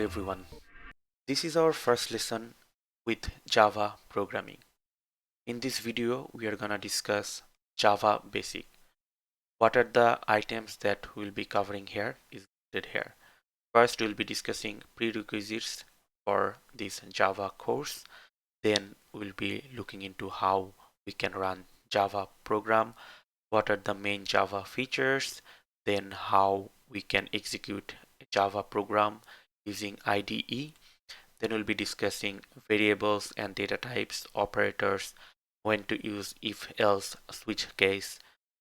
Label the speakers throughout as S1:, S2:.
S1: everyone. This is our first lesson with Java programming. In this video, we are gonna discuss Java Basic. What are the items that we'll be covering here is listed here. First, we'll be discussing prerequisites for this Java course. Then we'll be looking into how we can run Java program, what are the main Java features, then how we can execute a Java program using IDE. Then we'll be discussing variables and data types, operators, when to use if else switch case.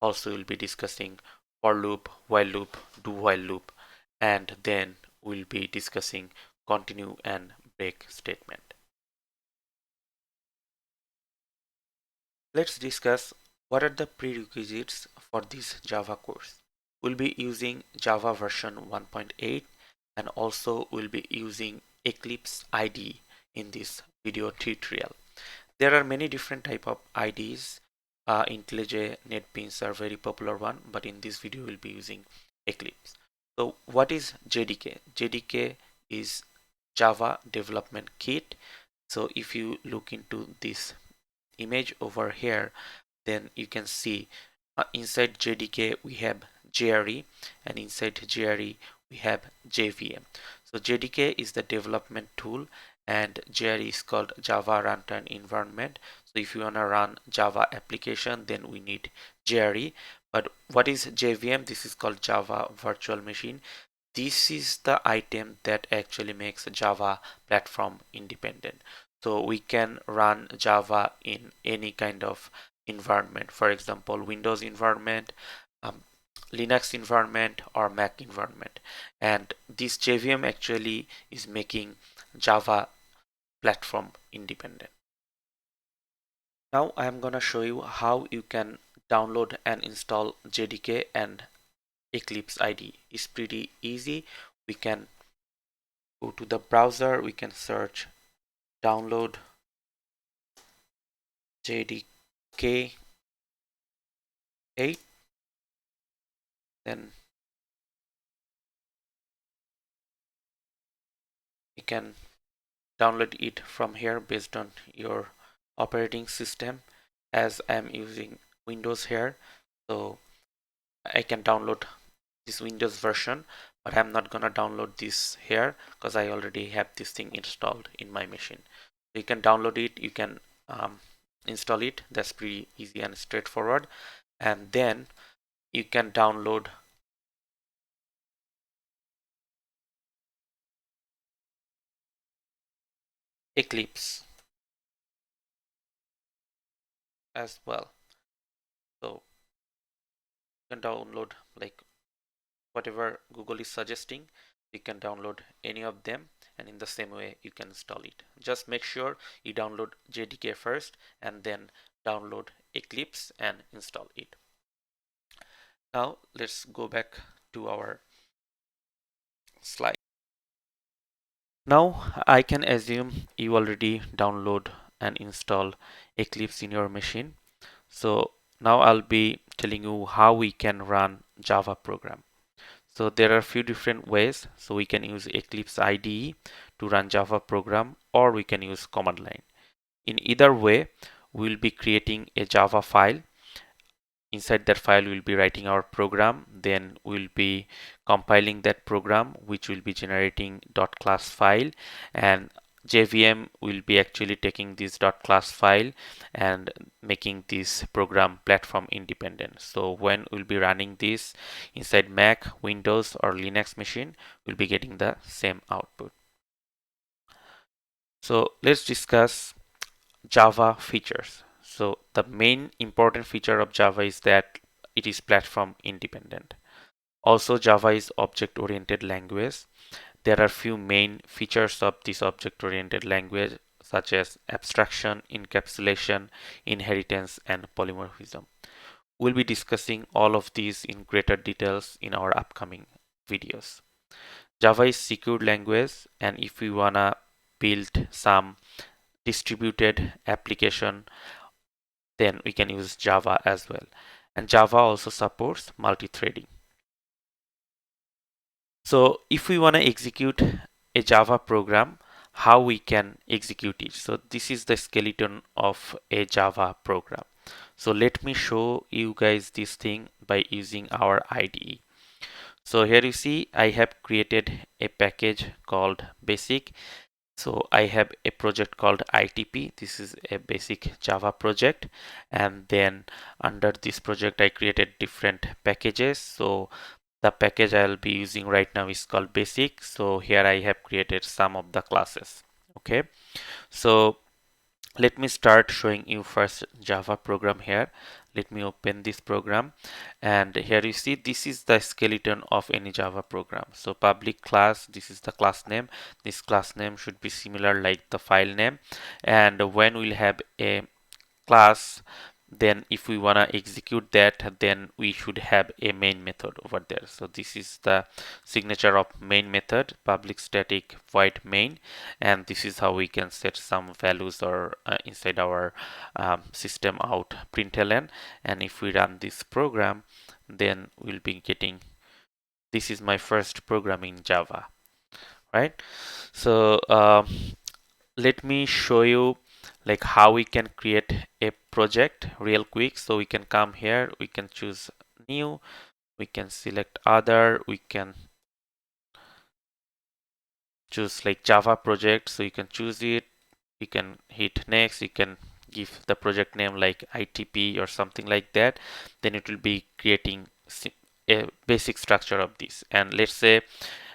S1: Also we'll be discussing for loop, while loop, do while loop, and then we'll be discussing continue and break statement. Let's discuss what are the prerequisites for this Java course. We'll be using Java version 1.8 and also we'll be using Eclipse IDE in this video tutorial. There are many different type of IDEs. IntelliJ, NetBeans are very popular one, but in this video we'll be using Eclipse. So what is JDK? JDK is Java Development Kit. So if you look into this image over here, then you can see inside JDK we have JRE, and inside JRE we have JVM. So JDK is the development tool and JRE is called Java Runtime Environment. So if you want to run Java application, then we need JRE. But what is JVM? This is called Java Virtual Machine. This is the item that actually makes Java platform independent. So we can run Java in any kind of environment. For example, Windows environment, Linux environment, or Mac environment. And this JVM actually is making Java platform independent. Now I am gonna show you how you can download and install JDK and Eclipse IDE. It's pretty easy. We can go to the browser, we can search download JDK 8, then you can download it from here based on your operating system. As I am using Windows here, so I can download this Windows version, but I'm not gonna download this here because I already have this thing installed in my machine. So you can download it, you can install it. That's pretty easy and straightforward. And then you can download Eclipse as well. So you can download like whatever Google is suggesting. You can download any of them, and in the same way you can install it. Just make sure you download JDK first and then download Eclipse and install it. Now let's go back to our slide. Now I can assume you already download and install Eclipse in your machine. So now I'll be telling you how we can run Java program. So there are a few different ways. So we can use Eclipse IDE to run Java program, or we can use command line. In either way, we'll be creating a Java file. Inside that file, we'll be writing our program. Then we'll be compiling that program, which will be generating .class file, and JVM will be actually taking this .class file and making this program platform independent. So when we'll be running this inside Mac, Windows, or Linux machine, we'll be getting the same output. So let's discuss Java features. So the main important feature of Java is that it is platform independent. Also, Java is object-oriented language. There are few main features of this object-oriented language, such as abstraction, encapsulation, inheritance, and polymorphism. We'll be discussing all of these in greater details in our upcoming videos. Java is secure language, and if we wanna build some distributed application, then we can use Java as well. And Java also supports multi-threading. So if we want to execute a Java program, how we can execute it. So this is the skeleton of a Java program. So let me show you guys this thing by using our IDE. So here you see I have created a package called basic. So I have a project called ITP. This is a basic Java project, and then under this project I created different packages. So the package I'll be using right now is called basic. So here I have created some of the classes. Okay, so let me start showing you first Java program here. Let me open this program, and here you see this is the skeleton of any Java program. So public class, this is the class name. This class name should be similar like the file name, and when we'll have a class, then if we want to execute that, then we should have a main method over there. So this is the signature of main method, public static void main, and this is how we can set some values or inside our system out println. And if we run this program, then we'll be getting, this is my first program in Java, right? So let me show you like how we can create a project real quick. So we can come here, we can choose new, we can select other, we can choose like Java project. So you can choose it, you can hit next, you can give the project name like ITP or something like that. Then it will be creating a basic structure of this. And let's say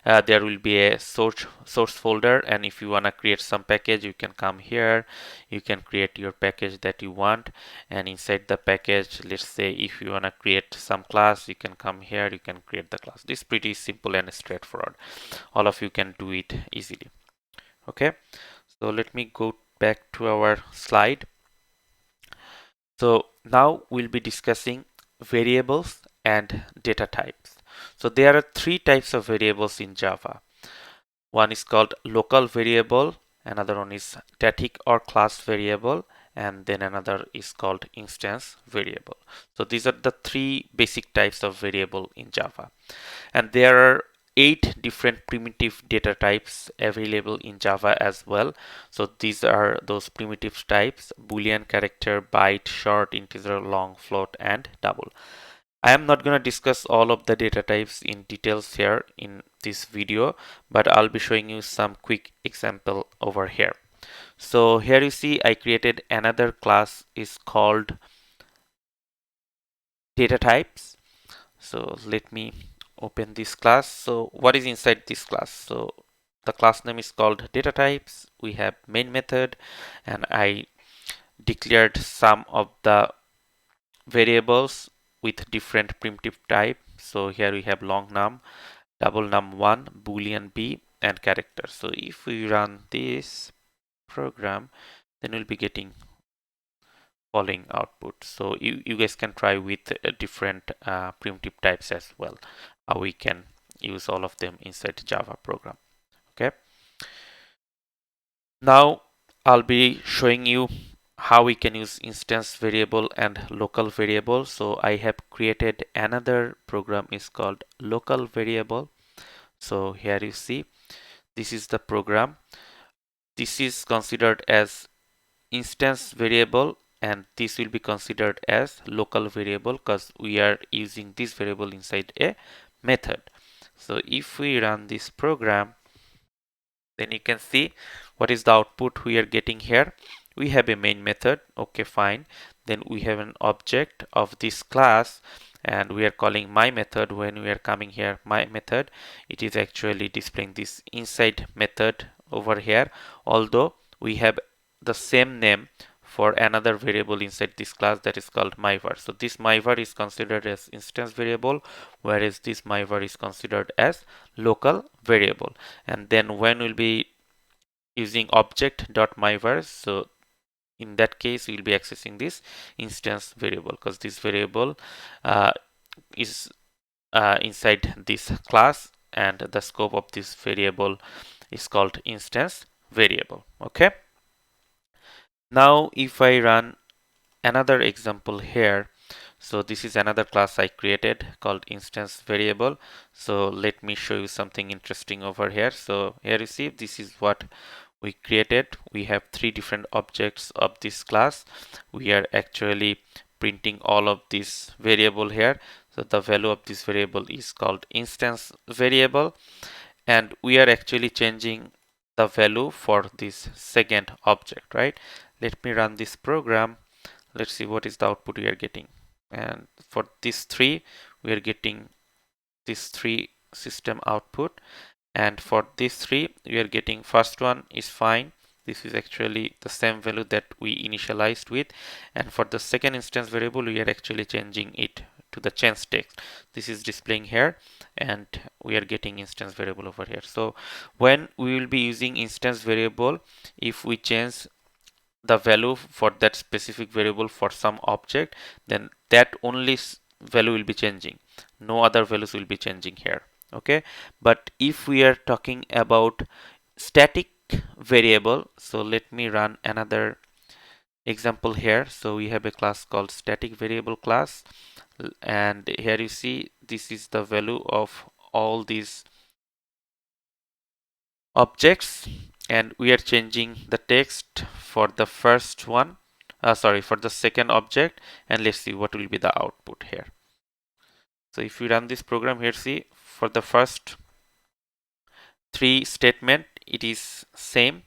S1: there will be a source folder, and if you want to create some package, you can come here, you can create your package that you want, and inside the package, let's say if you want to create some class, you can come here, you can create the class. This is pretty simple and straightforward. All of you can do it easily. Okay, so let me go back to our slide. So now we'll be discussing variables and data types. So there are three types of variables in Java. One is called local variable, another one is static or class variable, and then another is called instance variable. So these are the three basic types of variable in Java. And there are 8 different primitive data types available in Java as well. So these are those primitive types: Boolean, character, byte, short, integer, long, float, and double. I am not going to discuss all of the data types in details here in this video, but I'll be showing you some quick example over here. So here you see I created another class is called data types. So let me open this class. So what is inside this class? So the class name is called data types. We have main method, and I declared some of the variables with different primitive type. So here we have long num, double num1, boolean b, and character. So if we run this program, then we'll be getting following output. So you guys can try with different primitive types as well. We can use all of them inside Java program. Okay. Now I'll be showing you how we can use instance variable and local variable. So I have created another program is called local variable. So here you see this is the program. This is considered as instance variable, and this will be considered as local variable because we are using this variable inside a method. So if we run this program, then you can see what is the output we are getting here. We have a main method. Okay, fine. Then we have an object of this class, and we are calling my method. When we are coming here, my method, it is actually displaying this inside method over here, although we have the same name for another variable inside this class that is called myvar. So this myvar is considered as instance variable, whereas this myvar is considered as local variable. And then when we'll be using object.myvar, so in that case we'll be accessing this instance variable because this variable is inside this class, and the scope of this variable is called instance variable. Okay, now if I run another example here, So this is another class I created called instance variable. So let me show you something interesting over here. So here you see this is what we created. We have three different objects of this class. We are actually printing all of this variable here. So the value of this variable is called instance variable, and we are actually changing the value for this second object, right? Let me run this program. Let's see what is the output we are getting. And for these three, we are getting this three system output, and for these three we are getting first one is fine. This is actually the same value that we initialized with, and for the second instance variable we are actually changing it to the change text. This is displaying here, and we are getting instance variable over here. So when we will be using instance variable, if we change the value for that specific variable for some object, then that only value will be changing, no other values will be changing here. Okay, but if we are talking about static variable, so let me run another example here. So we have a class called static variable class, and here you see this is the value of all these objects, and we are changing the text for the first one, for the second object, and let's see what will be the output here. So if we run this program here, see for the first three statement it is same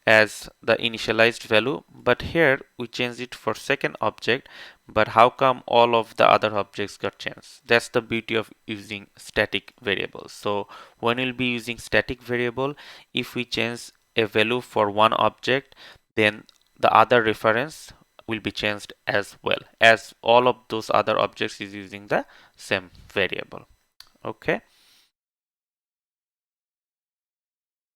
S1: as the initialized value, but here we change it for second object. But how come all of the other objects got changed? That's the beauty of using static variables. So when we'll be using static variable, if we change a value for one object, then the other reference will be changed as well, as all of those other objects is using the same variable. Okay,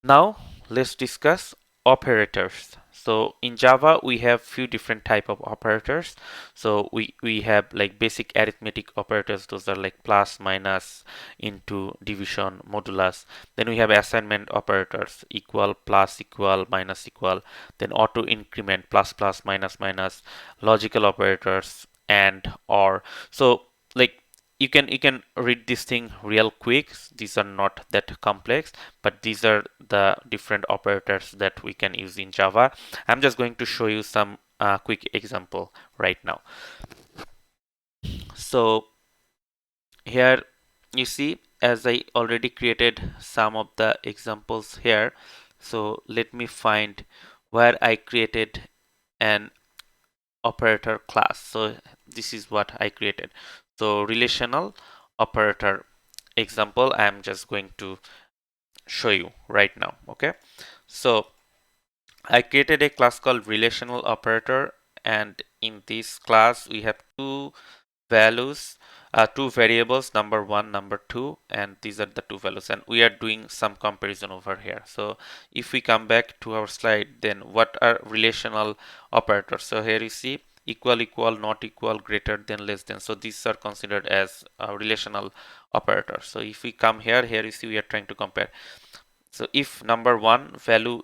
S1: now let's discuss operators. So in Java we have few different type of operators. So we have like basic arithmetic operators, those are like plus, minus, into, division, modulus. Then we have assignment operators, equal, plus, equal, minus, equal. Then auto increment, plus, plus, minus, minus. Logical operators, and, or. So like you can read this thing real quick. These are not that complex, but these are the different operators that we can use in Java. I'm just going to show you some quick example right now. So here you see, as I already created some of the examples here, so let me find where I created an operator class. So this is what I created. So relational operator example I'm just going to show you right now. Okay, so I created a class called relational operator, and in this class we have two values, two variables, number one, number two, and these are the two values, and we are doing some comparison over here. So if we come back to our slide, then what are relational operators? So here you see equal, equal, not equal, greater than, less than. So these are considered as relational operators. So if we come here, here you see we are trying to compare. So if number one value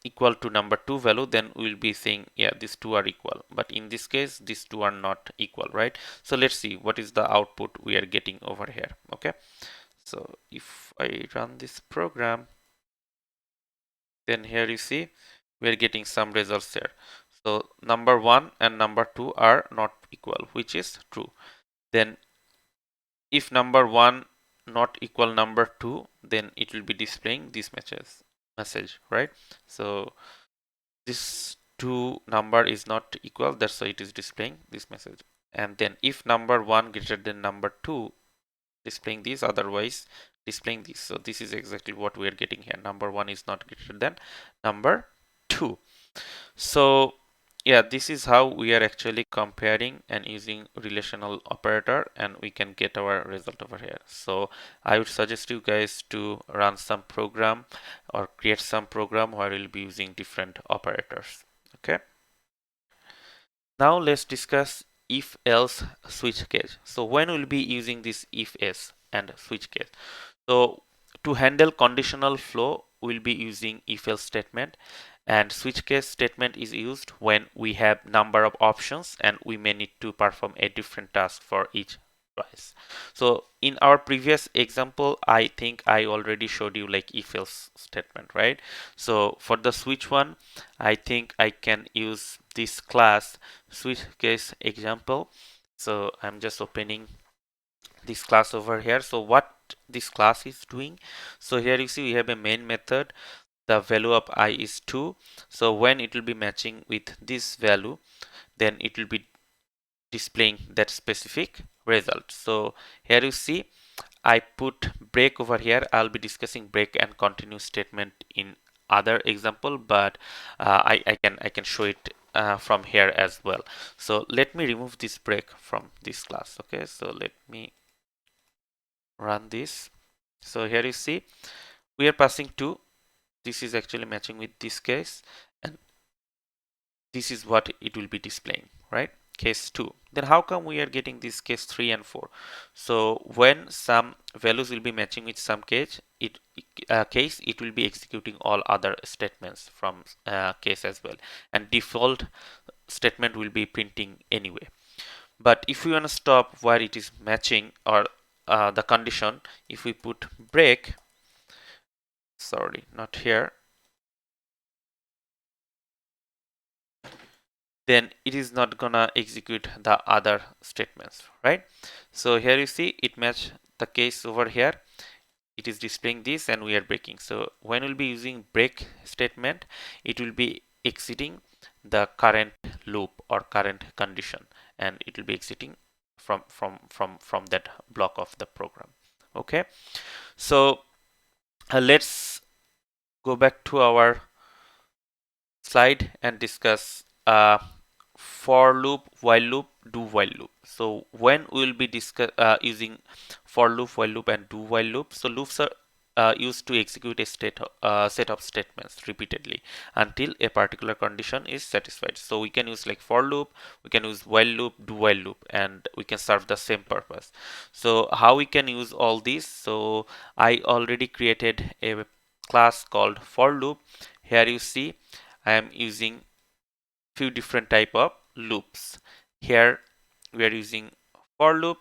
S1: equal to number two value, then we will be saying yeah, these two are equal, but in this case these two are not equal, right? So let's see what is the output we are getting over here. Okay, so if I run this program, then here you see we are getting some results here. So number one and number two are not equal, which is true. Then if number one not equal number two, then it will be displaying this message, right? So this two number is not equal, that's why it is displaying this message. And then if number one greater than number two, displaying this, otherwise displaying this. So this is exactly what we are getting here. Number one is not greater than number two. So yeah, this is how we are actually comparing and using relational operator, and we can get our result over here. So I would suggest you guys to run some program or create some program where we'll be using different operators. Okay, now let's discuss if else switch case. So when we'll be using this if else and switch case. So to handle conditional flow, we'll be using if else statement, And switch case statement is used when we have number of options and we may need to perform a different task for each choice. So in our previous example, I think I already showed you like if else statement, right? So for the switch one, I think I can use this class switch case example. So I'm just opening this class over here. So what this class is doing, so here you see we have a main method. The value of I is 2. So when it will be matching with this value, then it will be displaying that specific result. So here you see I put break over here. I'll be discussing break and continue statement in other example, but I can show it from here as well. So let me remove this break from this class. Okay, so let me run this. So here you see we are passing 2. This is actually matching with this case, and this is what it will be displaying, right? Case 2. Then how come we are getting this case 3 and 4? So when some values will be matching with some case, it will be executing all other statements from case as well, and default statement will be printing anyway. But if we want to stop where it is matching or the condition, if we put break, sorry, not here, then it is not gonna execute the other statements, right? So here you see it match the case over here. It is displaying this and we are breaking. So when we'll be using break statement, it will be exiting the current loop or current condition, and it will be exiting from that block of the program. Okay, so let's go back to our slide and discuss for loop, while loop, do while loop. So when we will be using for loop, while loop, and do while loop, so loops are used to execute a set of statements repeatedly until a particular condition is satisfied. So we can use like for loop, we can use while loop, do while loop, and we can serve the same purpose. So how we can use all these? So I already created a class called for loop. Here you see I am using few different type of loops. Here we are using for loop.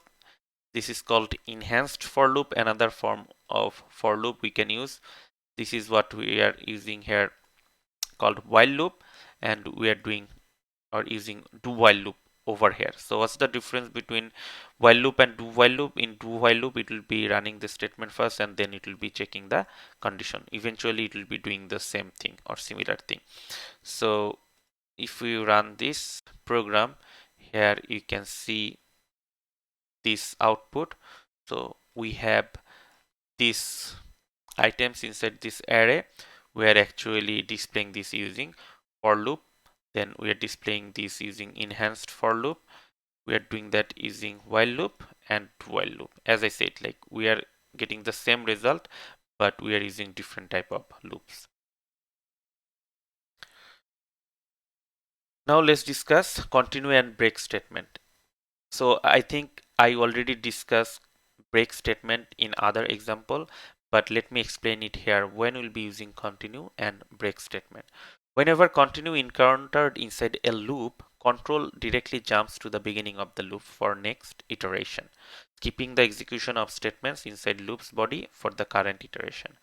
S1: This is called enhanced for loop. Another form of for loop we can use. This is what we are using here called while loop, and we are doing or using do while loop over here. So what's the difference between while loop and do while loop? In do while loop it will be running the statement first and then it will be checking the condition. Eventually it will be doing the same thing or similar thing. So if we run this program, here you can see this output. So we have these items inside this array. We are actually displaying this using for loop. Then we are displaying this using enhanced for loop. We are doing that using while loop and while loop. As I said, like we are getting the same result, but we are using different type of loops. Now let's discuss continue and break statement. So I think I already discussed break statement in other example, but let me explain it here when we'll be using continue and break statement. Whenever continue encountered inside a loop, control directly jumps to the beginning of the loop for next iteration, keeping the execution of statements inside loop's body for the current iteration.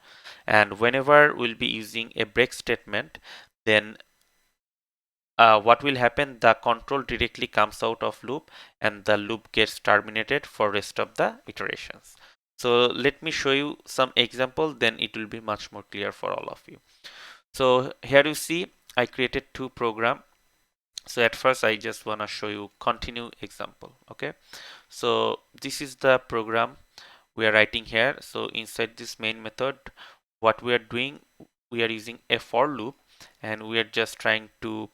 S1: And whenever we'll be using a break statement, then what will happen, the control directly comes out of loop and the loop gets terminated for rest of the iterations. So let me show you some example, then it will be much more clear for all of you. So here you see I created two program. So at first I just want to show you continue example. Okay, so this is the program we are writing here. So inside this main method, what we are doing, we are using a for loop and we are just trying to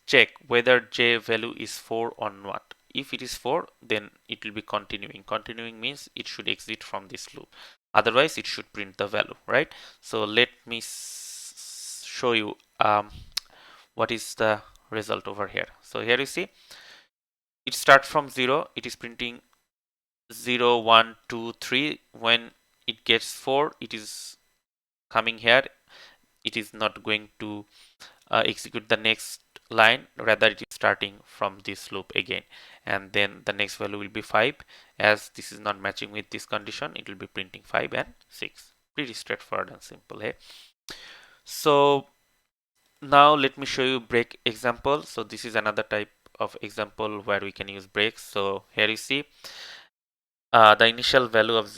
S1: check whether j value is 4 or not. If it is 4, then it will be continuing. Continuing means it should exit from this loop. Otherwise, it should print the value, right? So let me show you what is the result over here. So here you see it starts from 0. It is printing 0, 1, 2, 3. When it gets 4, it is coming here. it is not going to execute the next line, rather it is starting from this loop again, and then the next value will be 5. As this is not matching with this condition, it will be printing 5 and 6. Pretty straightforward and simple, hey? So now let me show you break example. So this is another type of example where we can use breaks. So here you see the initial value of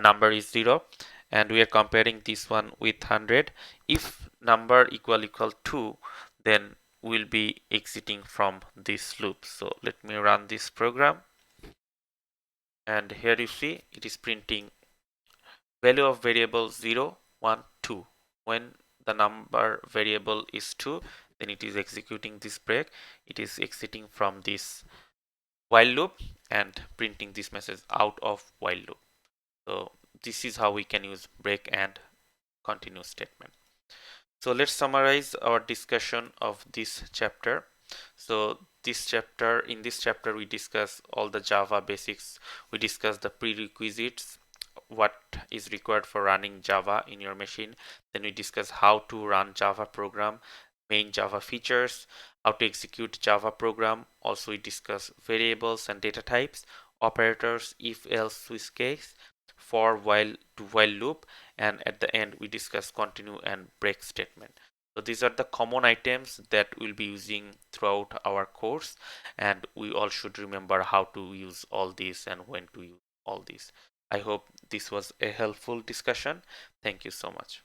S1: number is 0, and we are comparing this one with 100. If number equal 2, then we'll be exiting from this loop. So let me run this program, and here you see it is printing value of variable 0, 1, 2. When the number variable is 2, then it is executing this break. It is exiting from this while loop and printing this message out of while loop. So this is how we can use break and continue statement. So let's summarize our discussion of this chapter. So in this chapter we discuss all the Java basics. We discuss the prerequisites, what is required for running Java in your machine. Then we discuss how to run Java program, main Java features, how to execute Java program. Also we discuss variables and data types, operators, if else switch case, for while to while loop, and at the end we discuss continue and break statement. So these are the common items that we'll be using throughout our course, and we all should remember how to use all these and when to use all these. I hope this was a helpful discussion. Thank you so much.